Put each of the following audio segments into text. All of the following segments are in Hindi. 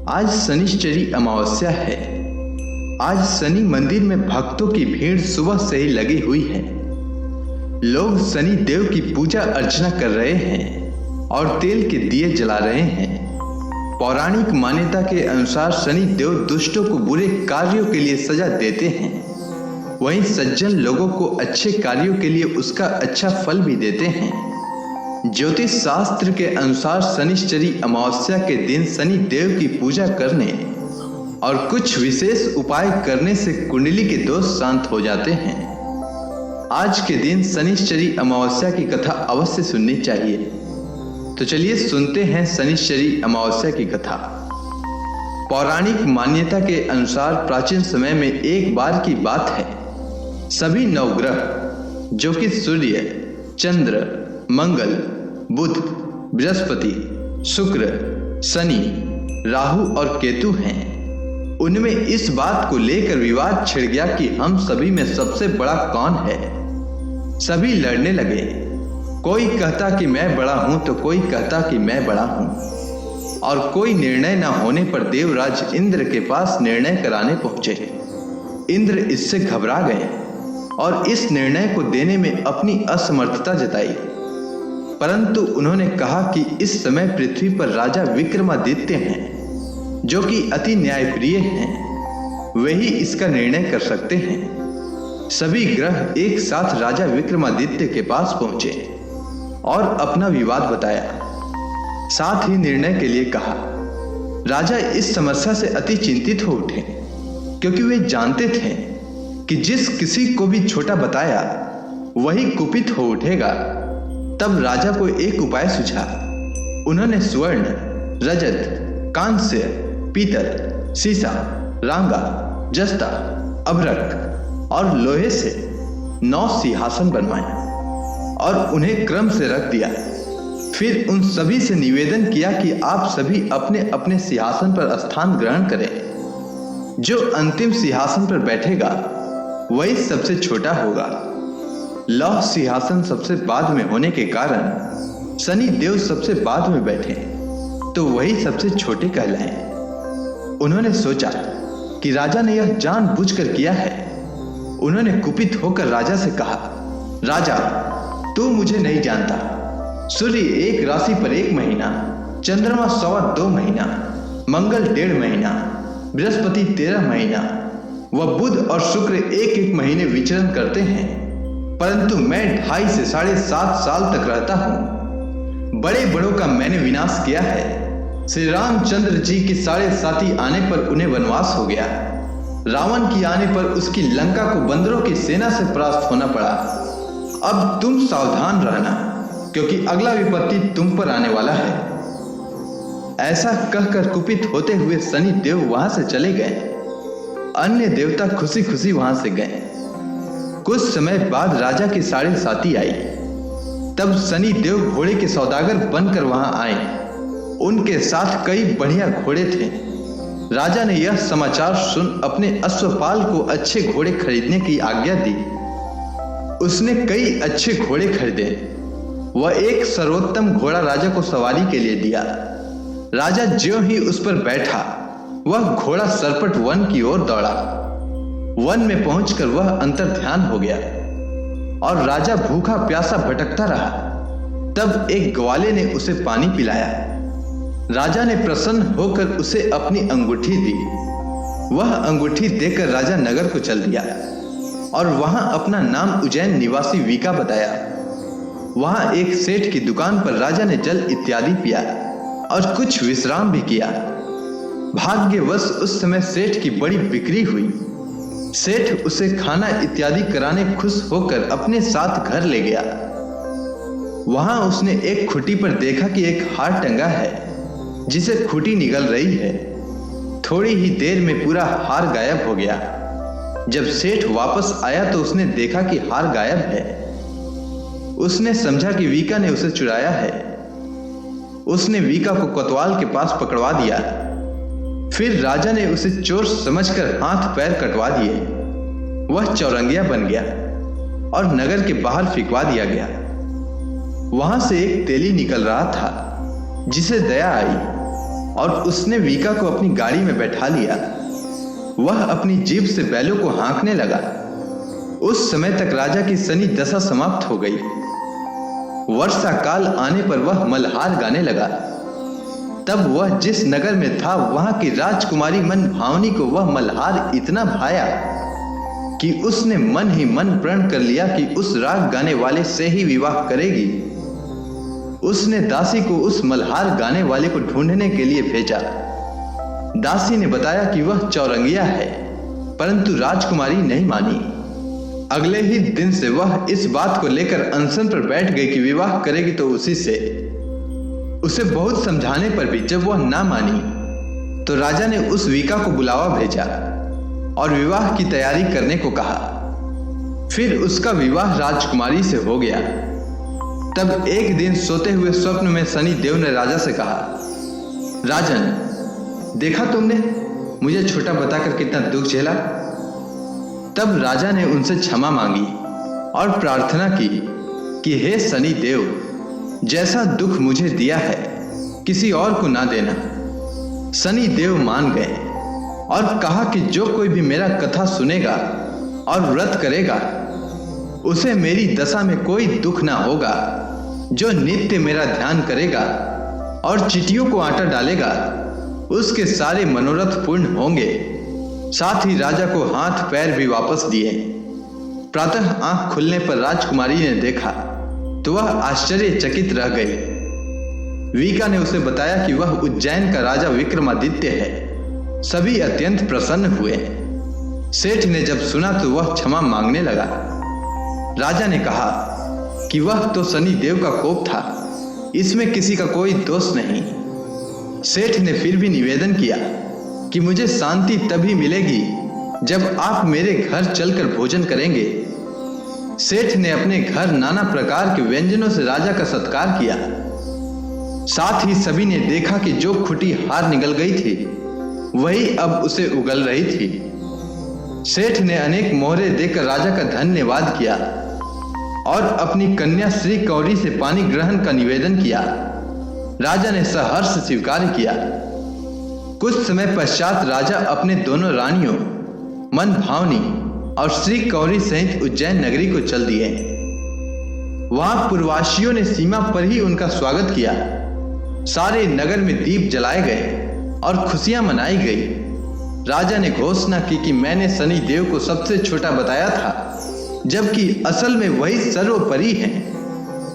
आज शनिश्चरी अमावस्या है। आज शनि मंदिर में भक्तों की भीड़ सुबह से ही लगी हुई है। लोग शनि देव की पूजा अर्चना कर रहे हैं और तेल के दिए जला रहे हैं। पौराणिक मान्यता के अनुसार शनि देव दुष्टों को बुरे कार्यों के लिए सजा देते हैं, वहीं सज्जन लोगों को अच्छे कार्यों के लिए उसका अच्छा फल भी देते हैं। ज्योतिष शास्त्र के अनुसार शनिश्चरी अमावस्या के दिन शनि देव की पूजा करने और कुछ विशेष उपाय करने से कुंडली के दोष शांत हो जाते हैं। आज के दिन शनिश्चरी अमावस्या की कथा अवश्य सुननी चाहिए। तो चलिए सुनते हैं शनिश्चरी अमावस्या की कथा। पौराणिक मान्यता के अनुसार प्राचीन समय में एक बार की बात है, सभी नवग्रह जो कि सूर्य, चंद्र, मंगल, बुध, बृहस्पति, शुक्र, शनि, राहु और केतु हैं, उनमें इस बात को लेकर विवाद छिड़ गया कि हम सभी में सबसे बड़ा कौन है। सभी लड़ने लगे, कोई कहता कि मैं बड़ा हूं तो कोई कहता कि मैं बड़ा हूं, और कोई निर्णय न होने पर देवराज इंद्र के पास निर्णय कराने पहुंचे। इंद्र इससे घबरा गए और इस निर्णय को देने में अपनी असमर्थता जताई, परंतु उन्होंने कहा कि इस समय पृथ्वी पर राजा विक्रमादित्य हैं, जो कि अति न्यायप्रिय हैं, वही इसका निर्णय कर सकते हैं। सभी ग्रह एक साथ राजा विक्रमादित्य के पास पहुंचे और अपना विवाद बताया, साथ ही निर्णय के लिए कहा। राजा इस समस्या से अति चिंतित हो उठे, क्योंकि वे जानते थे कि जिस किसी को भी छोटा बताया वही कुपित हो उठेगा। तब राजा को एक उपाय सूझा। उन्होंने स्वर्ण, रजत, कांस्य, पीतल, सीसा, रांगा, जस्ता, अभ्रक और लोहे से 9 सिंहासन बनवाए और उन्हें क्रम से रख दिया। फिर उन सभी से निवेदन किया कि आप सभी अपने अपने सिंहासन पर स्थान ग्रहण करें। जो अंतिम सिंहासन पर बैठेगा वही सबसे छोटा होगा। लौह सिंहासन सबसे बाद में होने के कारण शनि देव सबसे बाद में बैठे तो वही सबसे छोटे कहलाएं। उन्होंने सोचा कि राजा ने यह जानबूझकर किया है। उन्होंने कुपित होकर राजा से कहा, राजा, तू मुझे नहीं जानता। सूर्य एक राशि पर 1 महीना, चंद्रमा 2.25 महीना, मंगल 1.5 महीना, बृहस्पति 13 महीना व बुध और शुक्र 1-1 महीने विचरण करते हैं, परंतु मैं 2.5 से 7.5 साल तक रहता हूं। बड़े बड़ों का मैंने विनाश किया है। श्री रामचंद्र जी की 7.5 आने पर उन्हें वनवास हो गया। रावण की आने पर उसकी लंका को बंदरों की सेना से परास्त होना पड़ा। अब तुम सावधान रहना, क्योंकि अगला विपत्ति तुम पर आने वाला है। ऐसा कहकर कुपित होते हुए शनि देव वहां से चले गए। अन्य देवता खुशी खुशी वहां से गए। कुछ समय बाद राजा की 7.5 आई। तब शनि देव घोड़े के सौदागर बनकर वहां आए। उनके साथ कई बढ़िया घोड़े थे। राजा ने यह समाचार सुन अपने अश्वपाल को अच्छे घोड़े खरीदने की आज्ञा दी। उसने कई अच्छे घोड़े खरीदे। वह एक सर्वोत्तम घोड़ा राजा को सवारी के लिए दिया। राजा ज्यों ही उस पर बैठा, वह घोड़ा सरपट वन की ओर दौड़ा। वन में पहुंचकर वह अंतर्ध्यान हो गया और राजा भूखा प्यासा भटकता रहा। तब एक ग्वाले ने उसे पानी पिलाया। राजा ने प्रसन्न होकर उसे अपनी अंगूठी दी। वह अंगूठी देकर राजा नगर को चल दिया और वहां अपना नाम उज्जैन निवासी वीका बताया। वहां एक सेठ की दुकान पर राजा ने जल इत्यादि पिया और कुछ विश्राम भी किया। भाग्यवश उस समय सेठ की बड़ी बिक्री हुई। सेठ उसे खाना इत्यादि कराने खुश होकर अपने साथ घर ले गया। वहां उसने एक खूंटी पर देखा कि एक हार टंगा है, जिसे खूंटी निगल रही है। थोड़ी ही देर में पूरा हार गायब हो गया। जब सेठ वापस आया तो उसने देखा कि हार गायब है। उसने समझा कि वीका ने उसे चुराया है। उसने वीका को कोतवाल के पास पकड़वा दिया। फिर राजा ने उसे चोर समझकर हाथ पैर कटवा दिए। वह चौरंगिया बन गया और नगर के बाहर फिकवा दिया गया। वहां से एक तेली निकल रहा था, जिसे दया आई। और उसने वीका को अपनी गाड़ी में बैठा लिया। वह अपनी जीभ से बैलों को हाँकने लगा। उस समय तक राजा की सनी दशा समाप्त हो गई। वर्षा काल आने पर वह मल्हार गाने लगा। तब वह जिस नगर में था वहां की राजकुमारी मन भावनी को वह मल्हार इतना भाया कि उसने मन ही मन प्रण कर लिया कि उस राग गाने वाले से ही विवाह करेगी। उसने दासी को उस मल्हार गाने वाले को ढूंढने के लिए भेजा। दासी ने बताया कि वह चौरंगिया है, परंतु राजकुमारी नहीं मानी। अगले ही दिन से वह इस बात को लेकर अनशन पर बैठ गई कि विवाह करेगी तो उसी से। उसे बहुत समझाने पर भी जब वह ना मानी तो राजा ने उस वीका को बुलावा भेजा और विवाह की तैयारी करने को कहा। फिर उसका विवाह राजकुमारी से हो गया। तब एक दिन सोते हुए स्वप्न में शनि देव ने राजा से कहा, राजन, देखा तुमने मुझे छोटा बताकर कितना दुख झेला। तब राजा ने उनसे क्षमा मांगी और प्रार्थना की कि हे शनि देव, जैसा दुख मुझे दिया है किसी और को ना देना। शनि देव मान गए और कहा कि जो कोई भी मेरा कथा सुनेगा और व्रत करेगा उसे मेरी दशा में कोई दुख ना होगा। जो नित्य मेरा ध्यान करेगा और चिटियों को आटा डालेगा उसके सारे मनोरथ पूर्ण होंगे। साथ ही राजा को हाथ पैर भी वापस दिए। प्रातः आंख खुलने पर राजकुमारी ने देखा तो वह आश्चर्यचकित रह गई। वीका ने उसे बताया कि वह उज्जैन का राजा विक्रमादित्य है। सभी अत्यंत प्रसन्न हुए। सेठ ने जब सुना तो वह क्षमा मांगने लगा। राजा ने कहा कि वह तो शनि देव का कोप था, इसमें किसी का कोई दोष नहीं। सेठ ने फिर भी निवेदन किया कि मुझे शांति तभी मिलेगी जब आप मेरे घर चलकर भोजन करेंगे। सेठ ने अपने घर नाना प्रकार के व्यंजनों से राजा का सत्कार किया। साथ ही सभी ने देखा कि जो खुटी हार निकल गई थी वही अब उसे उगल रही थी। सेठ ने अनेक मोहरे देकर राजा का धन्यवाद किया और अपनी कन्या श्री कौरी से पानी ग्रहण का निवेदन किया। राजा ने सहर्ष स्वीकार किया। कुछ समय पश्चात राजा अपने दोनों रानियों मन भावनी और श्री कौरी सहित उज्जैन नगरी को चल दिए। वहां पूर्ववासियों ने सीमा पर ही उनका स्वागत किया। सारे नगर में दीप जलाए गए और खुशियां मनाई गई। राजा ने घोषणा की कि मैंने शनि देव को सबसे छोटा बताया था, जबकि असल में वही सर्वोपरि है।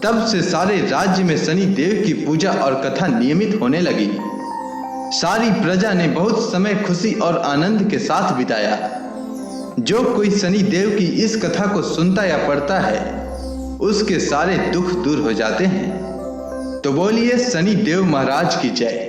तब से सारे राज्य में शनि देव की पूजा और कथा नियमित होने लगी। सारी प्रजा ने बहुत समय खुशी और आनंद के साथ बिताया। जो कोई शनि देव की इस कथा को सुनता या पढ़ता है उसके सारे दुख दूर हो जाते हैं। तो बोलिए शनि देव महाराज की जय।